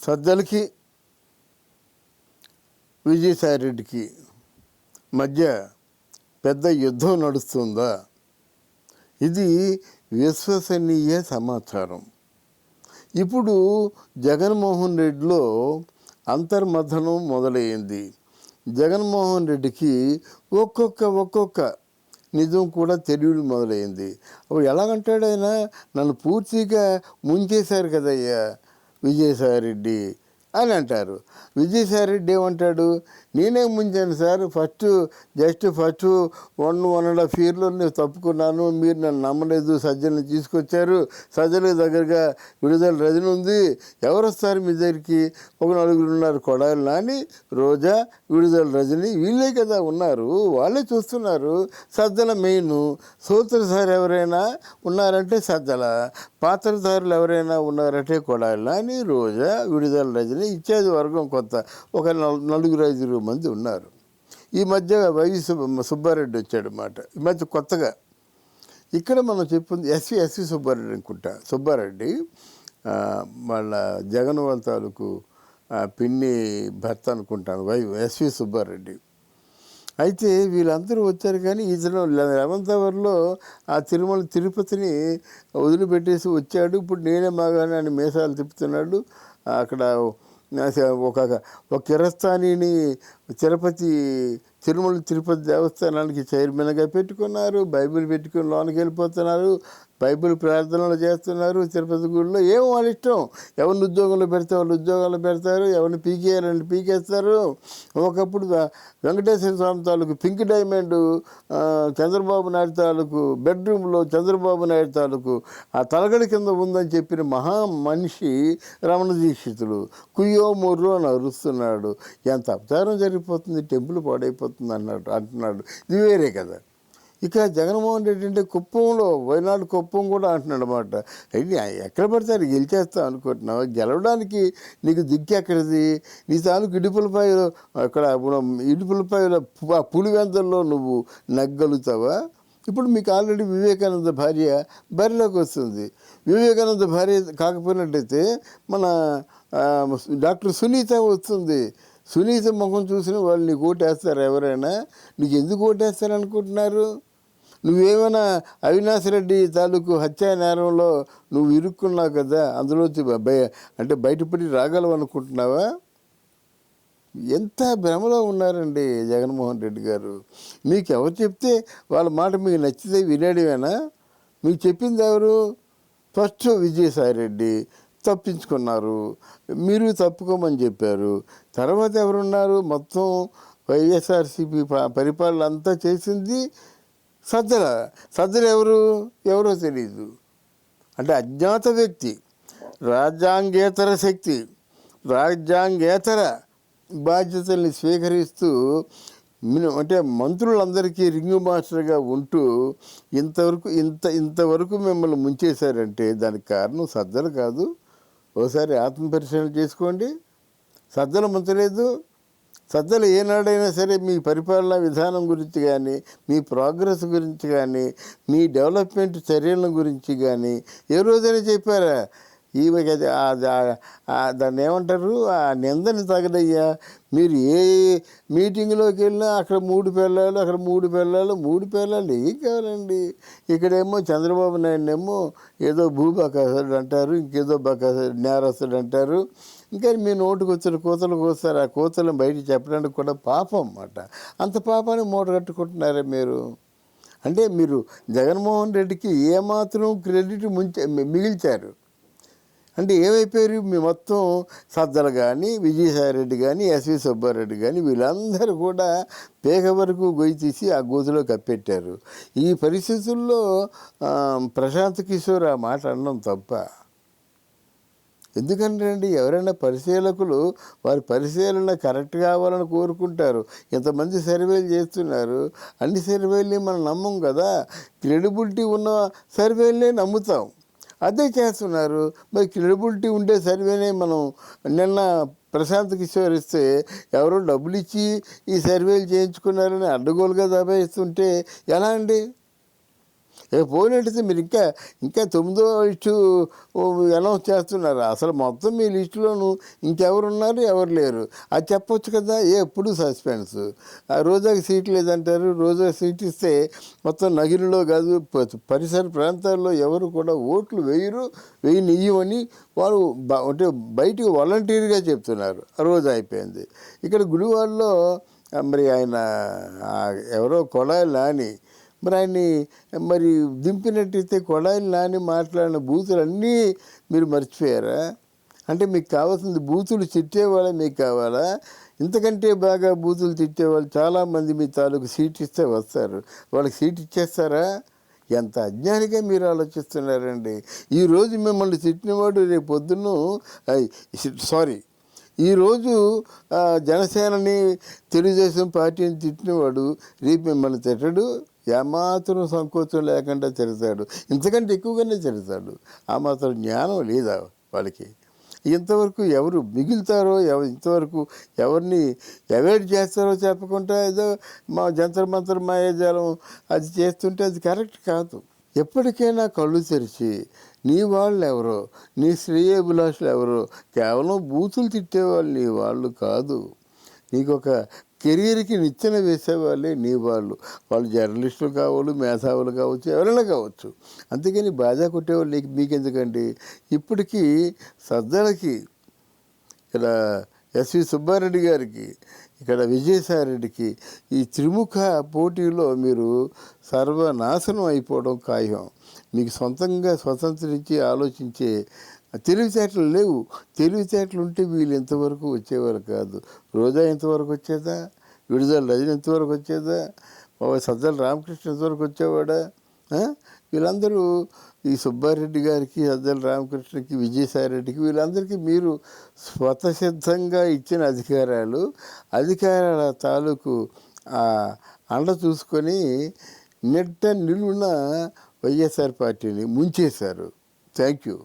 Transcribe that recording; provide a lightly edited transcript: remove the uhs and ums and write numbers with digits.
సజ్జలకి విజయసాయిరెడ్డికి మధ్య పెద్ద యుద్ధం నడుస్తుందా? ఇది విశ్వసనీయ సమాచారం. ఇప్పుడు జగన్మోహన్ రెడ్డిలో అంతర్మథనం మొదలైంది. జగన్మోహన్ రెడ్డికి ఒక్కొక్క నిజం కూడా తెలియడం మొదలైంది. అప్పుడు ఎలాగంటాడు ఆయన, నన్ను పూర్తిగా ముంచేశారు కదయ్యా విజయసాయిరెడ్డి అని అంటారు. విజయసాయిరెడ్డి ఏమంటాడు, నేనే ముంచాను సార్, ఫస్ట్ 1.5 ఇయర్లో నేను తప్పుకున్నాను, మీరు నన్ను నమ్మలేదు, సజ్జల్ని తీసుకొచ్చారు, సజ్జల దగ్గరగా విడుదల రజని ఉంది, ఎవరు వస్తారు మీ దగ్గరికి, ఒక 4 ఉన్నారు, కొడాలి నాని, రోజా, విడుదల రజని, వీళ్ళే కదా ఉన్నారు, వాళ్ళే చూస్తున్నారు. సజ్జల మెయిన్, సూత్రధారి ఎవరైనా ఉన్నారంటే సజ్జల, పాత్రధారులు ఎవరైనా ఉన్నారంటే కొడాలి నాని, రోజా, విడుదల రజని, ఇచ్చేది వర్గం కొత్త ఒక 4-5 మంది ఉన్నారు. ఈ మధ్య వైవి సుబ్బారెడ్డి వచ్చాడు అన్నమాట. ఈ మధ్య కొత్తగా ఇక్కడ మనం చెప్పింది ఎస్వి సుబ్బారెడ్డి అనుకుంటా. సుబ్బారెడ్డి వాళ్ళ జగన్ వాళ్ళ తాలూకు పిన్ని భర్త అనుకుంటాను, ఎస్వి సుబ్బారెడ్డి. అయితే వీళ్ళందరూ వచ్చారు, కానీ ఇతను 11th అవర్లో ఆ తిరుపతిని వదిలిపెట్టేసి వచ్చాడు. ఇప్పుడు నేనే మాగానే అని మీసాలు తిప్పుతున్నాడు. అక్కడ ఒక కిరస్థానీని తిరుపతి దేవస్థానానికి చైర్మన్గా పెట్టుకున్నారు. బైబిల్ పెట్టుకుని లోనికి వెళ్ళిపోతున్నారు, బైబిల్ ప్రార్థనలు చేస్తున్నారు. తిరుపతి గుడిలో ఏమో వాళ్ళ ఇష్టం, ఎవరిని ఉద్యోగంలో పెడితే వాళ్ళు ఉద్యోగాలు పెడతారు, ఎవరిని పీకేయాలని పీకేస్తారు. ఒకప్పుడు వెంకటేశ్వర స్వామి తాలూకు పింక్ డైమండ్ చంద్రబాబు నాయుడు తాలూకు బెడ్రూమ్లో చంద్రబాబు నాయుడు తాలూకు ఆ తలగడి కింద ఉందని చెప్పిన మహా మనిషి రమణ దీక్షితుడు కుయ్యో ముర్రో అని అరుస్తున్నాడు. ఎంత అపచారం జరిగిపోతుంది, టెంపుల్ పాడైపోతుంది అంటున్నాడు. ఇది వేరే కదా. ఇక జగన్మోహన్ రెడ్డి అంటే కుప్పంలో, వైనాడు కుప్పం కూడా అంటున్నాడు అన్నమాట. ఎక్కడ పడతారు గెలిచేస్తావు అనుకుంటున్నావు, గెలవడానికి నీకు దిక్కు ఎక్కడిది? నీ తాలూకు ఇడుపులపాయలో అక్కడ ఇడుపులపాయలో పులివెందల్లో నువ్వు నగ్గలుగుతావా? ఇప్పుడు మీకు ఆల్రెడీ వివేకానంద భార్య బరిలోకి వస్తుంది. వివేకానంద భార్య కాకపోయినట్టయితే మన డాక్టర్ సునీత వస్తుంది. సునీత ముఖం చూసిన వాళ్ళు నీకు ఓటేస్తారు ఎవరైనా? నీకు ఎందుకు ఓటేస్తారు అనుకుంటున్నారు? నువ్వేమైనా అవినాష్ రెడ్డి తాలూకు హత్యా నేరంలో నువ్వు ఇరుక్కున్నావు కదా, అందులోంచి అంటే బయటపడి రాగలవు అనుకుంటున్నావా? ఎంత భ్రమలో ఉన్నారండి జగన్మోహన్ రెడ్డి గారు. మీకు ఎవరు చెప్తే వాళ్ళ మాట మీకు నచ్చితే వినేయడమేనా? మీకు చెప్పింది ఎవరు? ఫస్ట్ విజయసాయిరెడ్డి తప్పించుకున్నారు, మీరు తప్పుకోమని చెప్పారు. తర్వాత ఎవరున్నారు? మొత్తం వైఎస్ఆర్సీపీ పరిపాలన అంతా చేసింది సజ్జల ఎవరో తెలియదు. అంటే అజ్ఞాత వ్యక్తి, రాజ్యాంగేతర శక్తి, రాజ్యాంగేతర బాధ్యతల్ని స్వీకరిస్తూ అంటే మంత్రులందరికీ రింగు మాస్టర్గా ఉంటూ ఇంతవరకు మిమ్మల్ని ముంచేశారంటే దానికి కారణం సజ్జల కాదు. ఓసారి ఆత్మపరిశీలన చేసుకోండి. సజ్జల ముంచలేదు. సజ్జల ఏనాడైనా సరే మీ పరిపాలనా విధానం గురించి కానీ, మీ ప్రోగ్రెస్ గురించి కానీ, మీ డెవలప్మెంట్ చర్యల గురించి కానీ ఏ రోజైనా చెప్పారా? ఈమెకి దాన్ని ఏమంటారు, ఆ నిందని తగలయ్యా. మీరు ఏ మీటింగ్లోకి వెళ్ళినా అక్కడ 3 పిల్లలు, అక్కడ 3 పిల్లలు ఏం కావాలండి? ఇక్కడేమో చంద్రబాబు నాయుడునేమో ఏదో భూబకాసుడు అంటారు, ఇంకేదో నేరస్తుడు అంటారు. ఇంకా మీ నోటుకు వచ్చిన కోతలు కోస్తారు. ఆ కోతలను బయట చెప్పడానికి కూడా పాపం అన్నమాట. అంత పాపాన్ని మూట కట్టుకుంటున్నారే మీరు. అంటే మీరు జగన్మోహన్ రెడ్డికి ఏమాత్రం క్రెడిట్ మిగిల్చారు. అంటే ఏమైపోయారు? మీ మొత్తం సజ్జల కానీ, విజయసాయిరెడ్డి కానీ, ఎస్వి సుబ్బారెడ్డి కానీ వీళ్ళందరూ కూడా పేక వరకు గొయ్యి తీసి ఆ గోతులో కప్పెట్టారు. ఈ పరిస్థితుల్లో ప్రశాంత్ కిషోర్ ఆ మాట అనడం తప్ప. ఎందుకంటే అండి, ఎవరైనా పరిశీలకులు వారి పరిశీలన కరెక్ట్ కావాలని కోరుకుంటారు. ఇంతమంది సర్వేలు చేస్తున్నారు, అన్ని సర్వేల్ని మనం నమ్మం కదా. క్రెడిబిలిటీ ఉన్న సర్వేలనే నమ్ముతాం, అదే చేస్తున్నారు. మరి క్రెడిబిలిటీ ఉండే సర్వేనే మనం నిన్న ప్రశాంత్ కిషోర్ ఇస్తే ఎవరో డబ్బులు ఇచ్చి ఈ సర్వేలు చేయించుకున్నారని అడ్డగోలుగా దబాయిస్తుంటే ఎలా అండి? పోయినట్టయితే మీరు ఇంకా ఇంకా 9వ లిస్టు అనౌన్స్ చేస్తున్నారు. అసలు మొత్తం మీ లిస్టులోను ఇంకెవరున్నారు, ఎవరు లేరు అది చెప్పొచ్చు కదా. ఎప్పుడు సస్పెన్స్. ఆ రోజాకి సీట్ లేదంటారు. రోజా సీట్ ఇస్తే మొత్తం నగిరిలో కాదు పరిసర ప్రాంతాల్లో ఎవరు కూడా ఓట్లు వెయ్యనియ్యమని వారు అంటే బయటికి వాలంటీర్గా చెప్తున్నారు. ఆ రోజు అయిపోయింది. ఇక్కడ గుడివాడలో మరి ఆయన ఎవరో కొడాలి నాని మరి ఆయన్ని మరి దింపినట్టయితే కొడాలి నాని మాట్లాడిన బూతులన్నీ మీరు మర్చిపోయారా? అంటే మీకు కావాల్సింది బూతులు తిట్టేవాళ్ళే మీకు కావాలా? ఇంతకంటే బాగా బూతులు తిట్టేవాళ్ళు చాలామంది మీ తాలూకు సీట్ ఇస్తే వస్తారు. వాళ్ళకి సీట్ ఇచ్చేస్తారా? ఎంత అజ్ఞానిగా మీరు ఆలోచిస్తున్నారండి. ఈరోజు మిమ్మల్ని తిట్టినవాడు రేపు పొద్దున్న సారీ ఈరోజు జనసేనని తెలుగుదేశం పార్టీని తిట్టినవాడు రేపు మిమ్మల్ని తిట్టడు. ఏమాత్రం సంకోచం లేకుండా తిడతాడు. ఇంతకంటే ఎక్కువగానే తిడతాడు. ఆ మాత్రం జ్ఞానం లేదా వాళ్ళకి? ఇంతవరకు ఎవరు మిగులుతారో ఇంతవరకు ఎవరిని అవాయిడ్ చేస్తారో చెప్పకుండా ఏదో మా జంతర్ మంతర్ మాయాజాలం అది చేస్తుంటే అది కరెక్ట్ కాదు. ఎప్పటికైనా కళ్ళు తెరిచి నీ వాళ్ళు ఎవరో, నీ శ్రేయోభిలాషులు ఎవరో, కేవలం బూతులు తిట్టేవాళ్ళు నీ వాళ్ళు కాదు. నీకు ఒక కెరీర్కి నిచ్చెన వేసేవాళ్ళే నీ వాళ్ళు. వాళ్ళు జర్నలిస్టులు కావాలి, మేధావులు కావచ్చు, ఎవరైనా కావచ్చు. అందుకని బాజా కొట్టేవాళ్ళు మీకెందుకండి? ఇప్పటికీ సజ్జలకి, ఇక్కడ ఎస్వి సుబ్బారెడ్డి గారికి, ఇక్కడ విజయసాయిరెడ్డికి ఈ త్రిముఖ పోటీలో మీరు సర్వనాశనం అయిపోవడం ఖాయం. మీకు సొంతంగా స్వతంత్రించి ఆలోచించే తెలివితేటలు లేవు. తెలివితేటలు ఉంటే వీళ్ళు ఇంతవరకు వచ్చేవారు కాదు. రోజా ఇంతవరకు వచ్చేదా? విడుదల రజని ఇంతవరకు వచ్చేదా? సజ్జల రామకృష్ణ ఇంతవరకు వచ్చేవాడా? వీళ్ళందరూ ఈ సుబ్బారెడ్డి గారికి, సజ్జల రామకృష్ణకి, విజయసాయిరెడ్డికి వీళ్ళందరికీ మీరు స్వతసిద్ధంగా ఇచ్చిన అధికారాల తాలూకు అండ చూసుకొని నిలువున వైఎస్ఆర్ పార్టీని ముంచేశారు. Thank you.